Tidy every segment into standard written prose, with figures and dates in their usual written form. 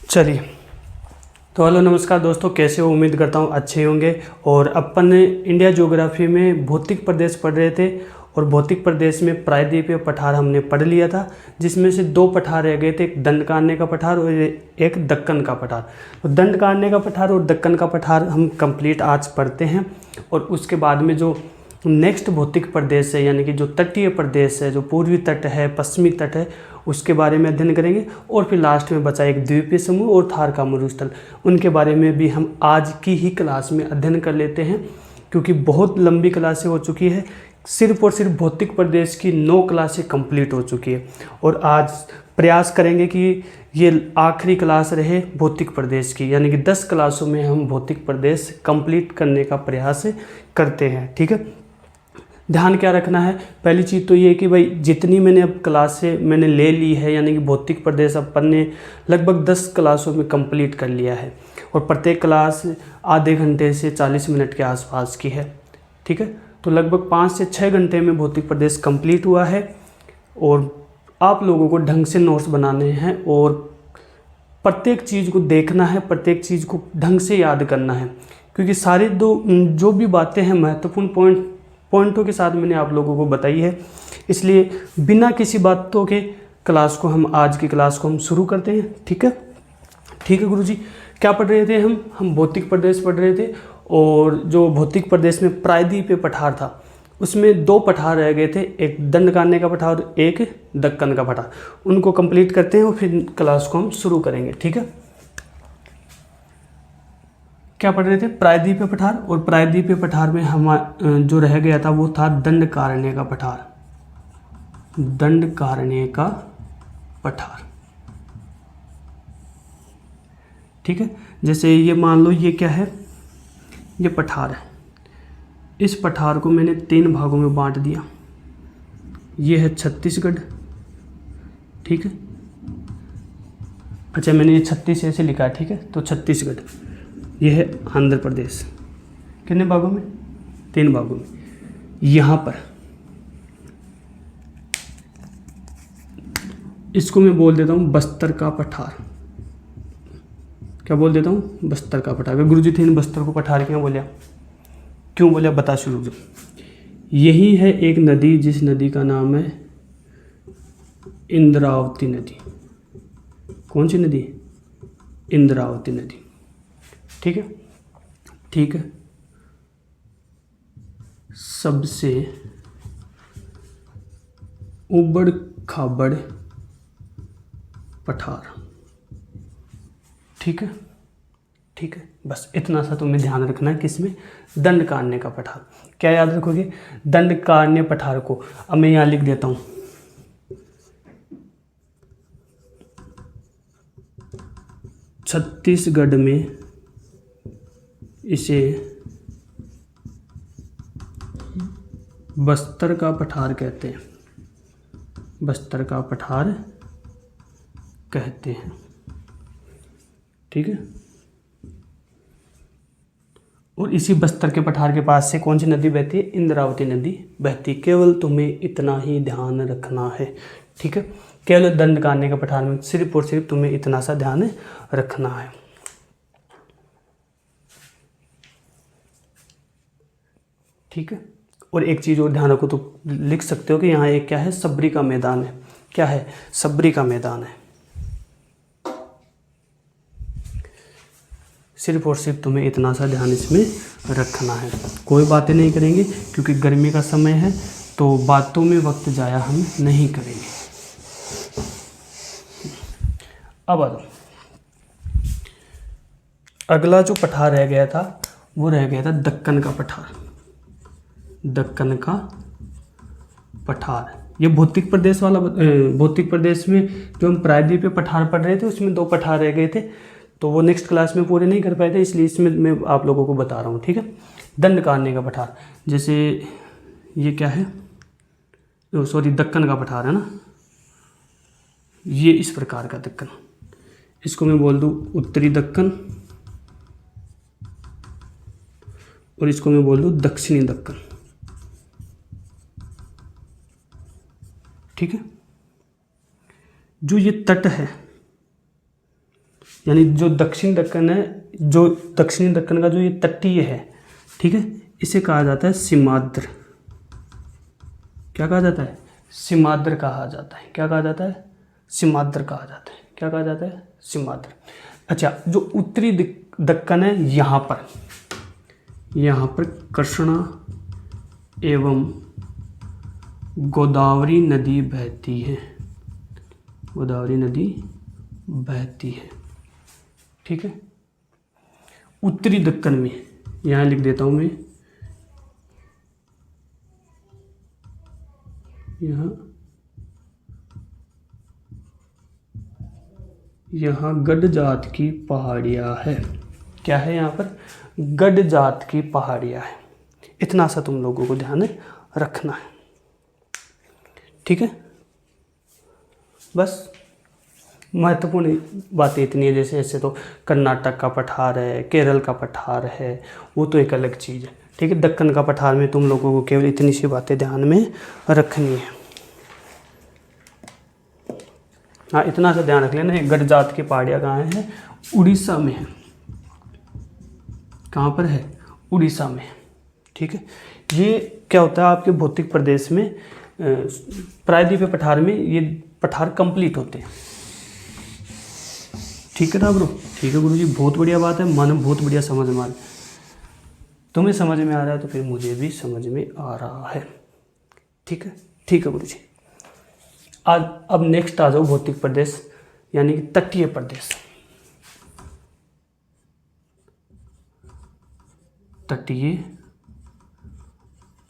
चलिए, तो हेलो नमस्कार दोस्तों, कैसे हो? उम्मीद करता हूँ अच्छे होंगे। और अपन इंडिया ज्योग्राफी में भौतिक प्रदेश पढ़ रहे थे और भौतिक प्रदेश में प्रायद्वीपीय पठार हमने पढ़ लिया था, जिसमें से दो पठार रह गए थे, एक दंडकारण्य का पठार और एक दक्कन का पठार। तो दंडकारण्य का पठार और दक्कन का पठार हम कंप्लीट आज पढ़ते हैं और उसके बाद में जो नेक्स्ट भौतिक प्रदेश है, यानी कि जो तटीय प्रदेश है, जो पूर्वी तट है, पश्चिमी तट है, उसके बारे में अध्ययन करेंगे। और फिर लास्ट में बचा एक द्वीपीय समूह और थार का मरुस्थल, उनके बारे में भी हम आज की ही क्लास में अध्ययन कर लेते हैं, क्योंकि बहुत लंबी क्लासें हो चुकी है। सिर्फ और सिर्फ भौतिक प्रदेश की 9 क्लासें कंप्लीट हो चुकी है और आज प्रयास करेंगे कि ये आखिरी क्लास रहे भौतिक प्रदेश की, यानी कि 10 क्लासों में हम भौतिक प्रदेश कंप्लीट करने का प्रयास करते हैं। ठीक है, ध्यान क्या रखना है? पहली चीज़ तो ये कि भाई जितनी मैंने अब क्लासें मैंने ले ली है, यानी कि भौतिक प्रदेश अपन ने लगभग 10 क्लासों में कंप्लीट कर लिया है और प्रत्येक क्लास आधे घंटे से 40 मिनट के आसपास की है। ठीक है, तो लगभग 5 से 6 घंटे में भौतिक प्रदेश कंप्लीट हुआ है और आप लोगों को ढंग से नोट्स बनाने हैं और प्रत्येक चीज़ को देखना है, प्रत्येक चीज़ को ढंग से याद करना है, क्योंकि सारी जो भी बातें हैं महत्वपूर्ण पॉइंटों के साथ मैंने आप लोगों को बताई है। इसलिए बिना किसी बातों के क्लास को हम आज की क्लास को हम शुरू करते हैं। ठीक है, ठीक है गुरुजी। क्या पढ़ रहे थे हम भौतिक प्रदेश पढ़ रहे थे और जो भौतिक प्रदेश में प्रायद्वीपीय पठार था उसमें 2 पठार रह गए थे, एक दंडकारण्य का पठार और एक दक्कन का पठार। उनको कंप्लीट करते हैं और फिर क्लास को हम शुरू करेंगे। ठीक है, क्या पढ़ रहे थे? प्रायद्वीपीय पठार। और प्रायद्वीपीय पठार में हम जो रह गया था वो था दंडकारण्य का पठार। दंडकारण्य का पठार। ठीक है, जैसे ये मान लो ये क्या है, ये पठार है। इस पठार को मैंने 3 भागों में बांट दिया। ये है छत्तीसगढ़। ठीक है, अच्छा मैंने ये 36 ऐसे लिखा है। ठीक है, तो छत्तीसगढ़। यह है आंध्र प्रदेश। कितने भागों में? 3 भागों में। यहाँ पर इसको मैं बोल देता हूँ बस्तर का पठार। क्या बोल देता हूँ? बस्तर का पठार। गुरुजी थे बस्तर को पठार क्यों बोलिया? क्यों बोलिया बता शुरू जो। यही है एक नदी, जिस नदी का नाम है इंद्रावती नदी। कौन सी नदी? इंद्रावती नदी। ठीक है, ठीक है। सबसे उबड़ खाबड़ पठार। ठीक है, ठीक है, बस इतना सा तुम्हें ध्यान रखना है। किसमें? दंडकारण्य का पठार। क्या याद रखोगे? दंडकारण्य पठार को अब मैं यहाँ लिख देता हूँ। छत्तीसगढ़ में इसे बस्तर का पठार कहते हैं। बस्तर का पठार कहते हैं। ठीक है, और इसी बस्तर के पठार के पास से कौन सी नदी बहती है? इंद्रावती नदी बहती। केवल तुम्हें इतना ही ध्यान रखना है। ठीक है, केवल दंडकारण्य का पठार में सिर्फ और सिर्फ तुम्हें इतना सा ध्यान रखना है। ठीक है, और एक चीज़ और ध्यान रखो, तो लिख सकते हो कि यहाँ एक क्या है? सबरी का मैदान है। क्या है? सबरी का मैदान है। सिर्फ और सिर्फ तुम्हें इतना सा ध्यान इसमें रखना है। कोई बातें नहीं करेंगे क्योंकि गर्मी का समय है, तो बातों में वक्त जाया हम नहीं करेंगे। अब आ जाओ, अगला जो पठार रह गया था वो रह गया था दक्कन का पठार। दक्कन का पठार ये भौतिक प्रदेश वाला भौतिक प्रदेश में जो हम प्रायद्वीपीय पठार पढ़ रहे थे उसमें 2 पठार रह गए थे, तो वो नेक्स्ट क्लास में पूरे नहीं कर पाए थे, इसलिए इसमें मैं आप लोगों को बता रहा हूँ। ठीक है, दंडकारण्य का पठार, जैसे ये क्या है, सॉरी दक्कन का पठार है ना, ये इस प्रकार का दक्कन। इसको मैं बोल दूँ उत्तरी दक्कन और इसको मैं बोल दूँ दक्षिणी दक्कन। ठीक है, जो ये तट है यानी जो दक्षिण दक्कन है, जो दक्षिणी दक्कन का जो ये तटीय है, ठीक है, इसे कहा जाता है सीमाद्र। क्या कहा जाता है? सीमाद्र कहा जाता है। क्या कहा जाता है? सीमाद्र कहा जाता है। क्या कहा जाता है? सीमाद्र। अच्छा, जो उत्तरी दक्कन है, यहाँ पर कृष्णा एवं गोदावरी नदी बहती है। गोदावरी नदी बहती है, ठीक है। उत्तरी दक्कन में यहाँ लिख देता हूँ मैं, यहाँ गढ़ जात की पहाड़ियाँ है। क्या है यहाँ पर? गढ़ जात की पहाड़ियाँ है। इतना सा तुम लोगों को ध्यान रखना है, ठीक है। बस महत्वपूर्ण बातें इतनी है। जैसे ऐसे तो कर्नाटक का पठार है, केरल का पठार है, वो तो एक अलग चीज़ है, ठीक है। दक्कन का पठार में तुम लोगों को केवल इतनी सी बातें ध्यान में रखनी है। हाँ, इतना सा ध्यान रख लेना। गढ़ जात की पहाड़ियाँ कहाँ है? उड़ीसा में है। कहाँ पर है? उड़ीसा में, ठीक है। ये क्या होता है आपके भौतिक प्रदेश में, प्रायद्वीपीय पठार में ये पठार कंप्लीट होते हैं, ठीक है ना ब्रो? ठीक है गुरु जी, बहुत बढ़िया बात है, मन बहुत बढ़िया समझ में आ रहा है। तुम्हें समझ में आ रहा है तो फिर मुझे भी समझ में आ रहा है, ठीक है। ठीक है गुरु जी। आज अब नेक्स्ट आ जाओ भौतिक प्रदेश, यानी कि तटीय प्रदेश। तटीय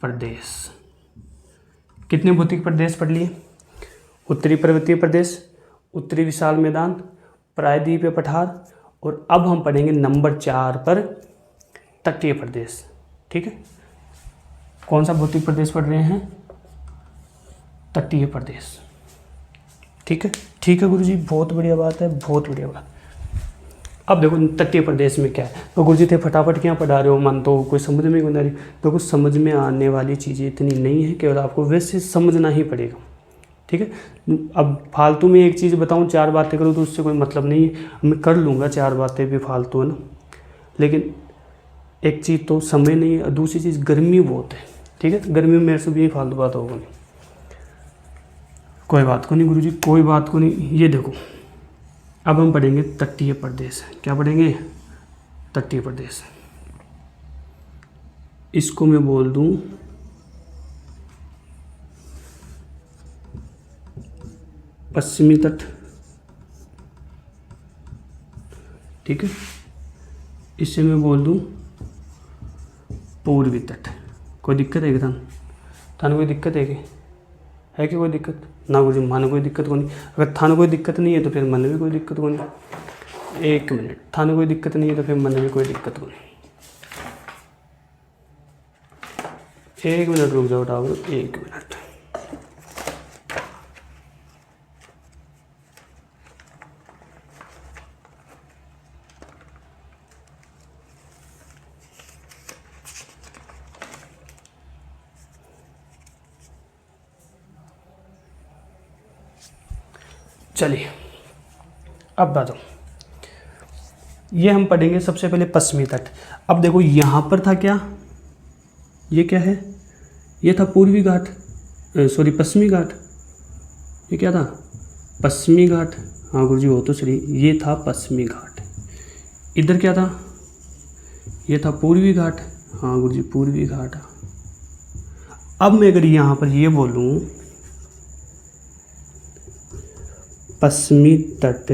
प्रदेश कितने भौतिक प्रदेश पढ़ लिए? उत्तरी पर्वतीय प्रदेश, उत्तरी विशाल मैदान, प्रायद्वीपीय पठार, और अब हम पढ़ेंगे नंबर 4 पर तटीय प्रदेश, ठीक है। कौन सा भौतिक प्रदेश पढ़ रहे हैं? तटीय प्रदेश, ठीक है। ठीक है गुरुजी, बहुत बढ़िया बात है, बहुत बढ़िया बात। अब देखो तटीय प्रदेश में क्या है, तो गुरुजी थे फटाफट क्या पढ़ा रहे हो, मन तो कोई समझ में नहीं आ रही। तो कुछ समझ में आने वाली चीज़ें इतनी नहीं है, केवल आपको वैसे समझना ही पड़ेगा, ठीक है। अब फालतू में एक चीज़ बताऊं, 4 बातें करूं तो उससे कोई मतलब नहीं है। मैं कर लूँगा 4 बातें भी फालतू है ना, लेकिन एक चीज़ तो समय नहीं है, और दूसरी चीज़ गर्मी बहुत है, ठीक है। गर्मी में मेरे से भी फालतू बात होगा नहीं। कोई बात को नहीं गुरुजी, कोई बात को नहीं। ये देखो अब हम पढ़ेंगे तटीय प्रदेश। क्या पढ़ेंगे? तटीय प्रदेश। इसको मैं बोल दूं पश्चिमी तट, ठीक है। इसे मैं बोल दूं पूर्वी तट। कोई दिक्कत है क्या? थाने कोई दिक्कत है क्या? है कि कोई दिक्कत ना गुरुजी? मानो कोई दिक्कत को नहीं। अगर थाने कोई दिक्कत नहीं है तो फिर मन में कोई दिक्कत को नहीं। 1 मिनट, थाने कोई दिक्कत नहीं है तो फिर मन में कोई दिक्कत को नहीं। 1 मिनट रुक जाओ टावर, 1 मिनट। चलिए अब बताओ, ये हम पढ़ेंगे सबसे पहले पश्चिमी तट। अब देखो यहाँ पर था क्या, ये क्या है? ये था पूर्वी घाट, सॉरी पश्चिमी घाट। ये क्या था? पश्चिमी घाट। हाँ गुरुजी हो तो सही, ये था पश्चिमी घाट। इधर क्या था? ये था पूर्वी घाट। हाँ गुरुजी पूर्वी घाट। अब मैं अगर यहाँ पर ये बोलूँ पश्चिमी तट,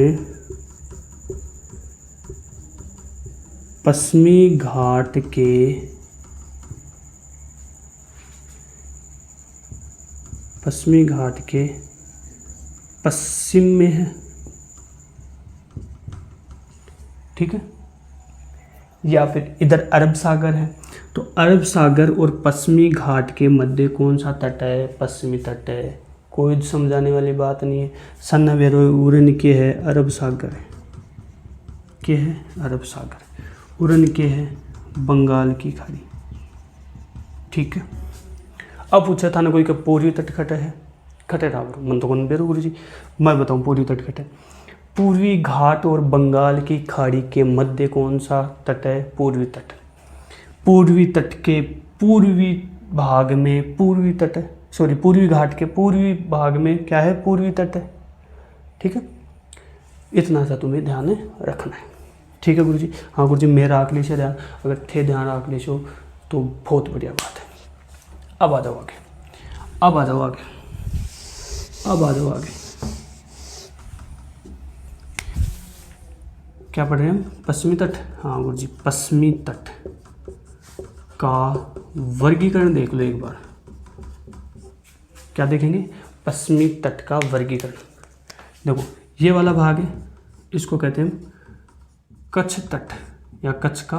पश्चिमी घाट के पश्चिम में है, ठीक है। या फिर इधर अरब सागर है, तो अरब सागर और पश्चिमी घाट के मध्य कौन सा तट है? पश्चिमी तट है। कोई समझाने वाली बात नहीं है। सन्ना उरन के है अरब सागर, के है अरब सागर, उरन के है बंगाल की खाड़ी, ठीक है। अब पूछा था ना कोई का पूर्वी तट खटे है, खटे था मन तो कौन बेरो गुरु जी, मैं बताऊँ पूर्वी तट खटे। पूर्वी घाट और बंगाल की खाड़ी के मध्य कौन सा तट है? पूर्वी तट। पूर्वी तट के पूर्वी भाग में पूर्वी तट है, सॉरी पूर्वी घाट के पूर्वी भाग में क्या है? पूर्वी तट है। ठीक है, इतना सा तुम्हें ध्यान रखना है। ठीक है गुरु जी। हाँ गुरु जी, मेरा आखिरी से ध्यान, अगर थे ध्यान आखिरी से तो बहुत बढ़िया बात है। अब आ जाओ आगे, अब आ जाओ आगे, अब आ जाओ आगे। क्या पढ़ रहे हैं हम? पश्चिमी तट। हाँ गुरु जी, पश्चिमी तट का वर्गीकरण देख लो एक बार। क्या देखेंगे? पश्चिमी तट का वर्गीकरण। देखो ये वाला भाग है, इसको कहते हैं कच्छ तट या कच्छ का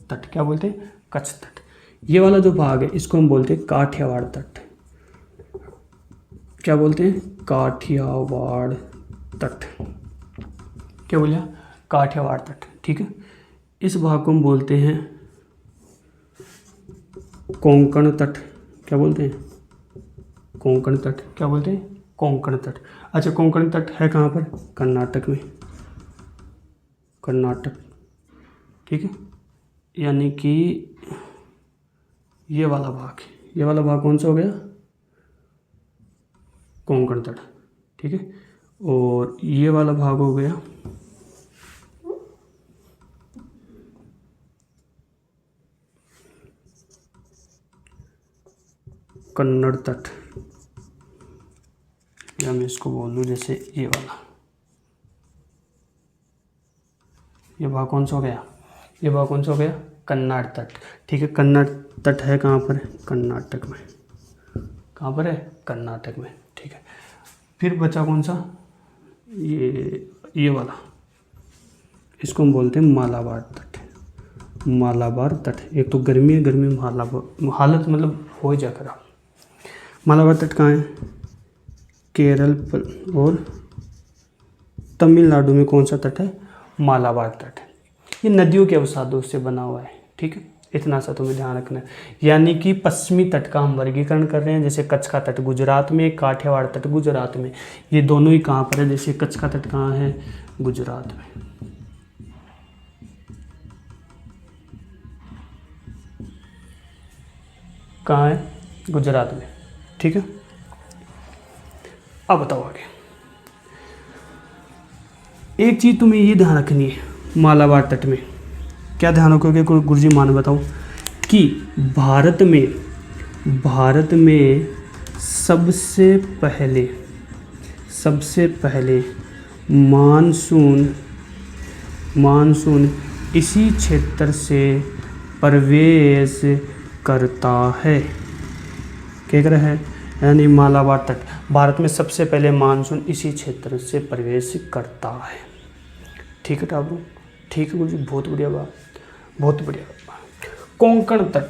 तट। क्या बोलते हैं? कच्छ तट। ये वाला जो भाग है इसको हम बोलते हैं काठियावाड़ तट। क्या बोलते हैं? काठियावाड़ तट। क्या बोलिए? काठियावाड़ तट। ठीक है, इस भाग को हम बोलते हैं कोंकण तट। क्या बोलते हैं? कोंकण तट। क्या बोलते हैं? कोंकण तट। अच्छा, कोंकण तट है कहाँ पर? कर्नाटक में। कर्नाटक। ठीक है, यानी कि ये वाला भाग, ये वाला भाग कौन सा हो गया? कोंकण तट। ठीक है, और ये वाला भाग हो गया कन्नड़ तट, या मैं इसको बोल दूँ जैसे ये वाला, ये भाग कौन सा हो गया? ये भाग कौन सा हो गया? कन्नड़ तट। ठीक है, कन्नड़ तट है कहाँ पर? कर्नाटक में। कहाँ पर है? कर्नाटक में। ठीक है, फिर बचा कौन सा? ये वाला, इसको हम बोलते हैं मालाबार तट। मालाबार तट। एक तो गर्मी है, गर्मी में हालत मतलब हो जा खराब। मालाबार तट कहाँ है? केरल और तमिलनाडु में कौन सा तट है? मालाबार तट। ये नदियों के अवसादों से बना हुआ है। ठीक है, इतना सा तुम्हें ध्यान रखना है। यानी कि पश्चिमी तट का हम वर्गीकरण कर रहे हैं। जैसे कच्छ का तट गुजरात में, काठियावाड़ तट गुजरात में। ये दोनों ही कहाँ पर है? जैसे कच्छ का तट कहाँ है? गुजरात में। कहाँ है? गुजरात में। ठीक है, अब बताओ आगे। एक चीज तुम्हें ये ध्यान रखनी है, मालाबार तट में क्या ध्यान रखोगे गुरुजी? मान बताओ कि भारत में सबसे पहले मानसून इसी क्षेत्र से प्रवेश करता है। क्या कर रहा है? यानी मालाबार तट, भारत में सबसे पहले मानसून इसी क्षेत्र से प्रवेश करता है। ठीक है टाबू? ठीक है गुरु जी, बहुत बढ़िया बात, बहुत बढ़िया बात। कोंकण तट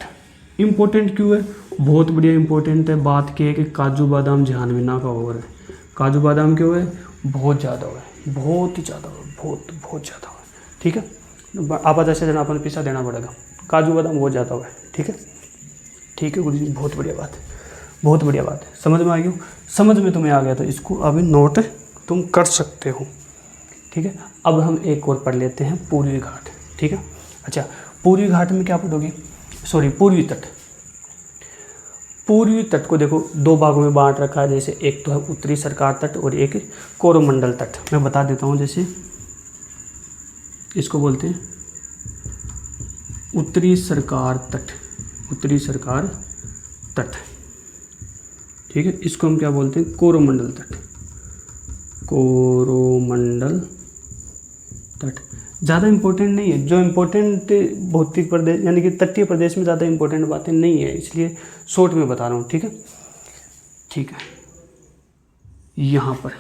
इम्पोर्टेंट क्यों है? बहुत बढ़िया इम्पोर्टेंट है। बात की है कि काजू बादाम जहान बिना का ओवर है। काजू बादाम क्यों है? बहुत ज़्यादा हुआ है, बहुत ही ज़्यादा हुआ, बहुत ज़्यादा हुआ है। ठीक है, आपात से जना अपन पैसा देना पड़ेगा। काजू बादाम बहुत ज़्यादा हुआ है। ठीक है, ठीक है गुरु जी, बहुत बढ़िया बात है, बहुत बढ़िया बात है। समझ में आ गई? समझ में तुम्हें आ गया तो इसको अभी नोट तुम कर सकते हो। ठीक है, अब हम एक और पढ़ लेते हैं, पूर्वी घाट। ठीक है, अच्छा पूर्वी घाट में क्या पढ़ोगे? सॉरी, पूर्वी तट। पूर्वी तट को देखो दो भागों में बांट रखा है। जैसे एक तो है उत्तरी सरकार तट और एक कोरोमंडल तट। मैं बता देता हूँ, जैसे इसको बोलते हैं उत्तरी सरकार तट, उत्तरी सरकार तट। ठीक है, इसको हम क्या बोलते हैं? कोरोमंडल तट, कोरोमंडल तट। ज़्यादा इम्पोर्टेंट नहीं है, जो इम्पोर्टेंट भौतिक प्रदेश यानी कि तटीय प्रदेश में ज़्यादा इम्पोर्टेंट बातें नहीं है, इसलिए शॉर्ट में बता रहा हूँ। ठीक है, ठीक है। यहाँ पर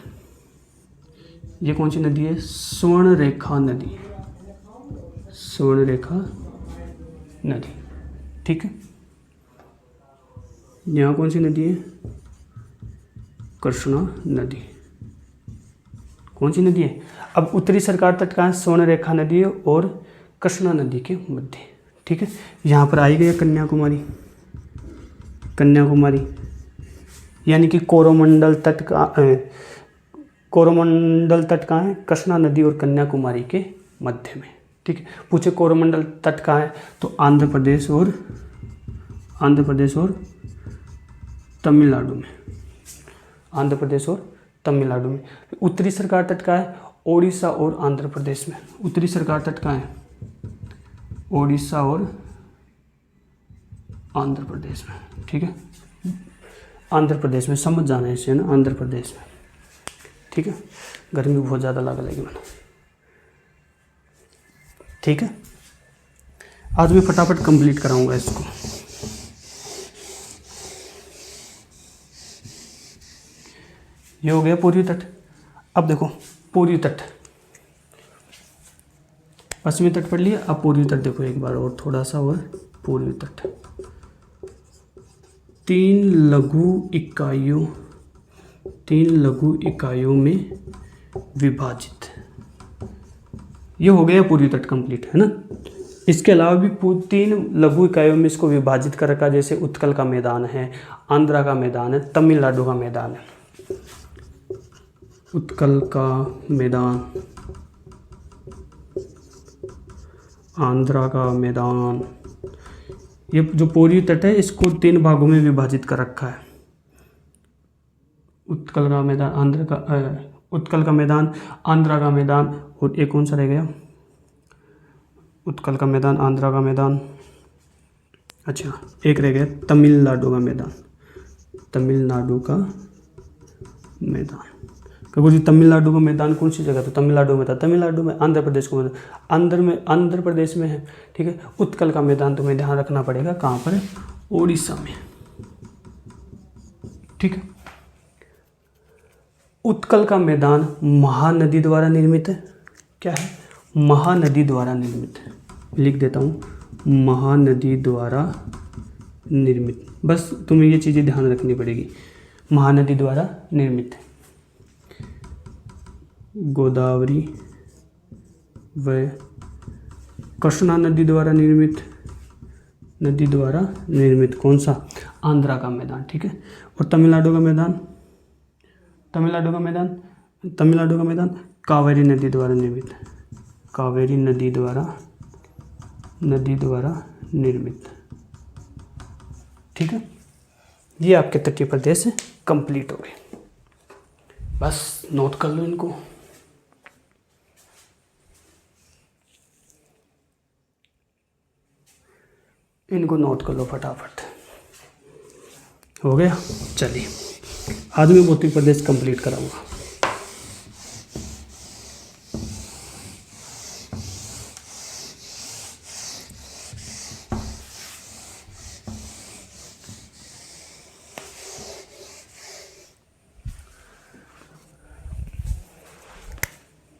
ये कौन सी नदी है? स्वर्णरेखा नदी, स्वर्णरेखा नदी। ठीक है, यहाँ कौन सी नदी है? कृष्णा नदी। कौन सी नदी है? अब उत्तरी सरकार तट का स्वर्णरेखा नदी है और कृष्णा नदी के मध्य। ठीक है, यहाँ पर आई गई कन्याकुमारी, कन्याकुमारी यानी कि कोरोमंडल तट का कोरोमंडल तट कहाँ है? कृष्णा नदी और कन्याकुमारी के मध्य में। ठीक है, पूछे कोरोमंडल तट कहाँ है, तो आंध्र प्रदेश और तमिलनाडु में। आंध्र प्रदेश और तमिलनाडु में। उत्तरी सरकार तट कहाँ है? ओडिशा और आंध्र प्रदेश में। उत्तरी सरकार तट कहाँ है? ओडिशा और आंध्र प्रदेश में। ठीक है, आंध्र प्रदेश में, समझ जाना है इसे ना, आंध्र प्रदेश में। ठीक है, गर्मी बहुत ज़्यादा लग लगी मैंने। ठीक है, आज मैं फटाफट कंप्लीट कराऊंगा इसको। ये हो गया पूर्वी तट। अब देखो पूर्वी तट, पश्चिमी तट पढ़ लिया, अब पूर्वी तट देखो एक बार और थोड़ा सा, और पूर्वी तट 3 लघु इकाइयों में विभाजित। ये हो गया पूर्वी तट कंप्लीट, है ना। इसके अलावा भी 3 लघु इकाइयों में इसको विभाजित कर रखा, जैसे उत्कल का मैदान है, आंध्रा का मैदान है, तमिलनाडु का मैदान है। उत्कल का मैदान, आंध्रा का मैदान, ये जो पूर्वी तट है इसको 3 भागों में विभाजित कर रखा है। उत्कल का मैदान, उत्कल का मैदान, आंध्रा का मैदान, और एक कौन सा रह गया? उत्कल का मैदान, आंध्रा का मैदान, अच्छा एक रह गया तमिलनाडु का मैदान। तमिलनाडु का मैदान, क्योंकि जी तमिलनाडु का मैदान कौन सी जगह? तो तमिलनाडु में था, तमिलनाडु में। आंध्र प्रदेश को मैदान आंध्र प्रदेश में है। ठीक है, उत्कल का मैदान तुम्हें ध्यान रखना पड़ेगा, कहाँ पर है? ओडिशा में। ठीक है, उत्कल का मैदान महानदी द्वारा निर्मित है। क्या है? महानदी द्वारा निर्मित है। लिख देता हूँ, महानदी द्वारा निर्मित। बस तुम्हें ये चीज़ें ध्यान रखनी पड़ेगी, महानदी द्वारा निर्मित है। गोदावरी व कृष्णा नदी द्वारा निर्मित कौन सा? आंध्रा का मैदान। ठीक है, और तमिलनाडु का मैदान कावेरी नदी द्वारा निर्मित है। कावेरी नदी द्वारा निर्मित। ठीक है, ये आपके तटीय प्रदेश कंप्लीट हो गए। बस नोट कर लो इनको। नोट कर लो फटाफट। हो गया? चलिए, आज मैं भौतिक प्रदेश कंप्लीट कराऊंगा।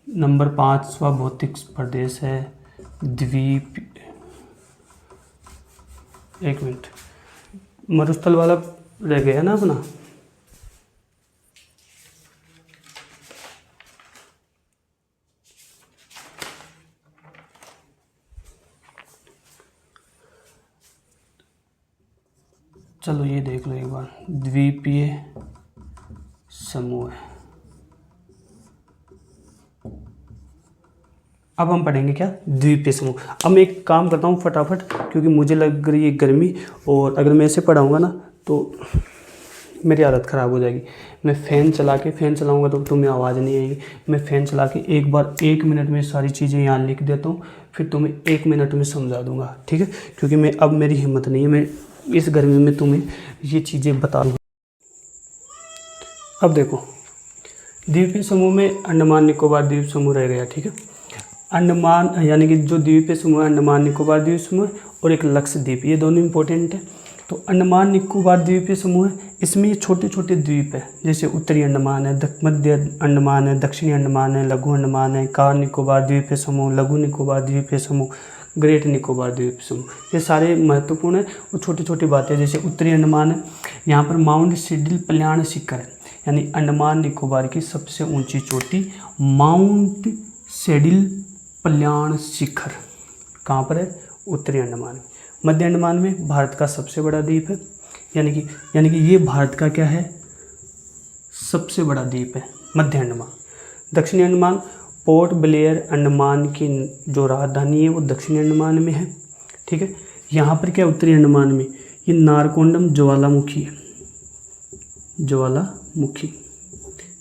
नंबर 5वां भौतिक प्रदेश है द्वीप। एक मिनट, मरुस्थल वाला रह गया ना अपना। चलो ये देख लो एक बार, द्वीपीय समूह है। अब हम पढ़ेंगे क्या? द्वीपीय समूह। अब मैं एक काम करता हूँ फटाफट, क्योंकि मुझे लग रही है गर्मी, और अगर मैं ऐसे पढ़ाऊँगा ना तो मेरी हालत ख़राब हो जाएगी। मैं फ़ैन चलाऊँगा तो तुम्हें आवाज़ नहीं आएगी। मैं फ़ैन चला के एक बार 1 मिनट में सारी चीज़ें यहाँ लिख देता हूँ, फिर तुम्हें 1 मिनट में समझा दूँगा। ठीक है, क्योंकि अब मेरी हिम्मत नहीं है, मैं इस गर्मी में तुम्हें ये चीज़ें बता दूँगा। अब देखो, द्वीपीय समूह में अंडमान निकोबार द्वीप समूह रह गया। ठीक है, अंडमान यानी कि जो द्वीपीय समूह है, अंडमान निकोबार द्वीप समूह और एक लक्षद्वीप, ये दोनों इंपॉर्टेंट है। तो अंडमान निकोबार द्वीपीय समूह है, इसमें ये छोटे छोटे द्वीप है, जैसे उत्तरी अंडमान है, मध्य अंडमान है, दक्षिणी अंडमान है, लघु अंडमान है, कार निकोबार द्वीपीय समूह, लघु निकोबार द्वीपीय समूह, ग्रेट निकोबार द्वीपीय समूह, ये सारे महत्वपूर्ण है। और छोटी छोटी बातें, जैसे उत्तरी अंडमान है, यहाँ पर माउंट सिडिल पल्याण शिखर है, यानी अंडमान निकोबार की सबसे ऊंची चोटी माउंट सिडिल पल्याण शिखर कहाँ पर है? उत्तरी अंडमान में। मध्य अंडमान में भारत का सबसे बड़ा द्वीप है, यानी कि ये भारत का क्या है? सबसे बड़ा द्वीप है मध्य अंडमान। दक्षिणी अंडमान, पोर्ट ब्लेयर अंडमान की जो राजधानी है वो दक्षिणी अंडमान में है, ठीक है। यहाँ पर क्या उत्तरी अंडमान में ये नारकोंडम ज्वालामुखी है, ज्वालामुखी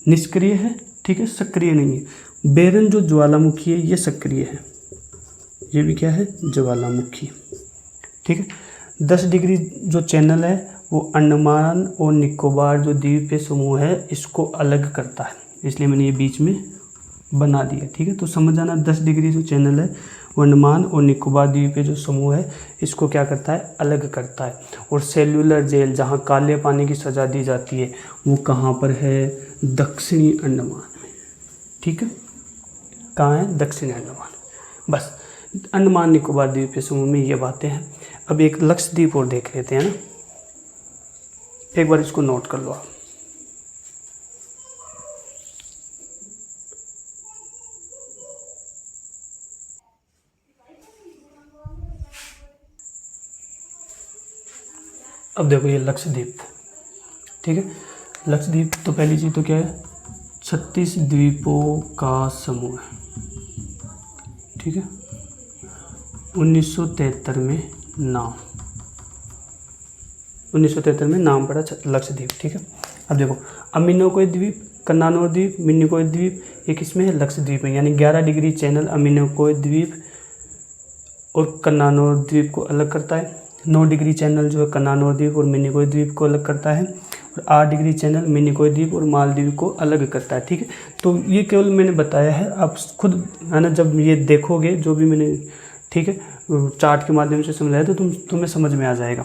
निष्क्रिय है, ठीक है, सक्रिय नहीं है। बेरन जो ज्वालामुखी है ये सक्रिय है, ये भी क्या है, ज्वालामुखी, ठीक है। 10 डिग्री जो चैनल है वो अंडमान और निकोबार जो द्वीपीय समूह है इसको अलग करता है, इसलिए मैंने ये बीच में बना दिया, ठीक है। तो समझ जाना 10 डिग्री जो चैनल है वो अंडमान और निकोबार द्वीपीय जो समूह है इसको क्या करता है, अलग करता है। और सेल्यूलर जेल जहाँ काले पानी की सज़ा दी जाती है वो कहाँ पर है, दक्षिणी अंडमान में, ठीक है। कहाँ है, दक्षिणी अंडमान। बस अंडमान निकोबार द्वीपीय समूह में ये बातें हैं। अब एक लक्षद्वीप और देख लेते हैं ना, एक बार इसको नोट कर लो आप। अब देखो ये लक्षद्वीप, ठीक है। लक्षद्वीप तो पहली चीज़ तो क्या है, 36 द्वीपों का समूह है, ठीक है। 1973 में नाम पड़ा लक्षद्वीप, ठीक है। अब देखो अमीनोकोई द्वीप, कन्नानोर द्वीप, मिनिकोई द्वीप, एक इसमें है लक्षद्वीप में, यानी 11 डिग्री चैनल अमीनोकोई द्वीप और कन्नानोर द्वीप को अलग करता है। 9 डिग्री चैनल जो है कन्नानोर द्वीप और मिनिकोई द्वीप को अलग करता है, और 8 डिग्री चैनल मिनिकोई द्वीप और मालदीव को अलग करता है, ठीक है। तो ये केवल मैंने बताया है, आप खुद है ना जब ये देखोगे जो भी मैंने, ठीक है, चार्ट के माध्यम से समझाया तो तुम्हें समझ में आ जाएगा।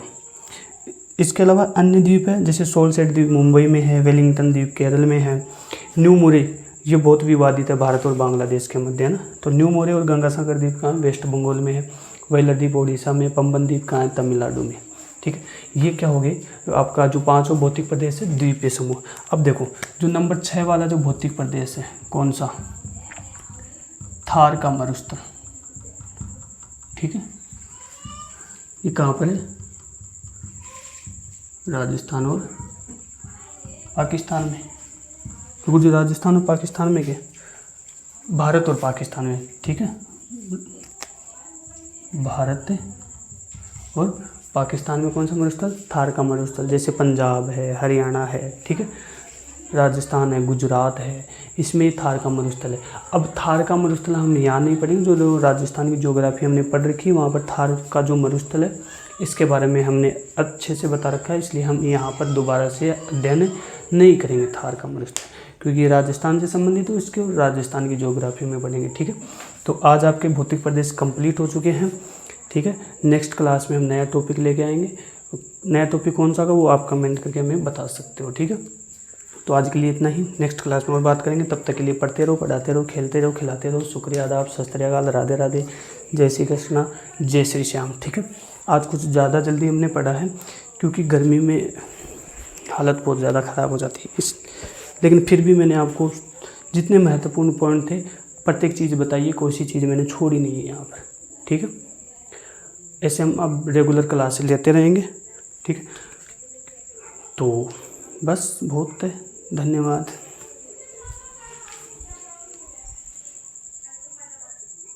इसके अलावा अन्य द्वीप है, जैसे सोलसेट द्वीप मुंबई में है, वेलिंगटन द्वीप केरल में है, न्यू मोरे ये बहुत विवादित है भारत और बांग्लादेश के मध्य, है ना। तो न्यू मोरे और गंगासागर द्वीप कहाँ, वेस्ट बंगाल में है। व्हेलर द्वीप ओडिशा में, पंबन द्वीप कहाँ है, तमिलनाडु में, ठीक है। ये क्या हो गई आपका जो 5 भौतिक प्रदेश है द्वीपीय समूह। अब देखो जो नंबर 6 वाला जो भौतिक प्रदेश है कौन सा, थार का मरुस्थल, ठीक है। ये कहाँ पर है, राजस्थान और पाकिस्तान में, क्योंकि जो राजस्थान और पाकिस्तान में क्या, भारत और पाकिस्तान में, ठीक है। भारत और पाकिस्तान में कौन सा मरुस्थल, थार का मरुस्थल। जैसे पंजाब है, हरियाणा है, ठीक है, राजस्थान है, गुजरात है, इसमें थार का मरुस्थल है। अब थार का मरुस्थल हम यहाँ नहीं पढ़ेंगे, जो राजस्थान की ज्योग्राफी हमने पढ़ रखी है वहाँ पर थार का जो मरुस्थल है इसके बारे में हमने अच्छे से बता रखा है, इसलिए हम यहाँ पर दोबारा से अध्ययन नहीं करेंगे थार का मरुस्थल, क्योंकि ये राजस्थान से संबंधित है, इसके राजस्थान की ज्योग्राफी में पढ़ेंगे, ठीक है। तो आज आपके भौतिक प्रदेश कंप्लीट हो चुके हैं, ठीक है। नेक्स्ट क्लास में हम नया टॉपिक लेके आएंगे, नया टॉपिक कौन सा होगा वो आप कमेंट करके हमें बता सकते हो, ठीक है। तो आज के लिए इतना ही, नेक्स्ट क्लास में और बात करेंगे। तब तक के लिए पढ़ते रहो, पढ़ाते रहो, खेलते रहो, खिलाते रहो। शुक्रिया, आदाब, सत श्री अकाल, राधे राधे, जय श्री कृष्णा, जय श्री श्याम, ठीक है। आज कुछ ज़्यादा जल्दी हमने पढ़ा है क्योंकि गर्मी में हालत बहुत ज़्यादा ख़राब हो जाती है, लेकिन फिर भी मैंने आपको जितने महत्वपूर्ण पॉइंट थे प्रत्येक चीज़ बताइए, कोई सी चीज़ मैंने छोड़ी नहीं है यहाँ पर, ठीक है। ऐसे हम अब रेगुलर क्लास लेते रहेंगे, ठीक है। तो बस बहुत है, धन्यवाद।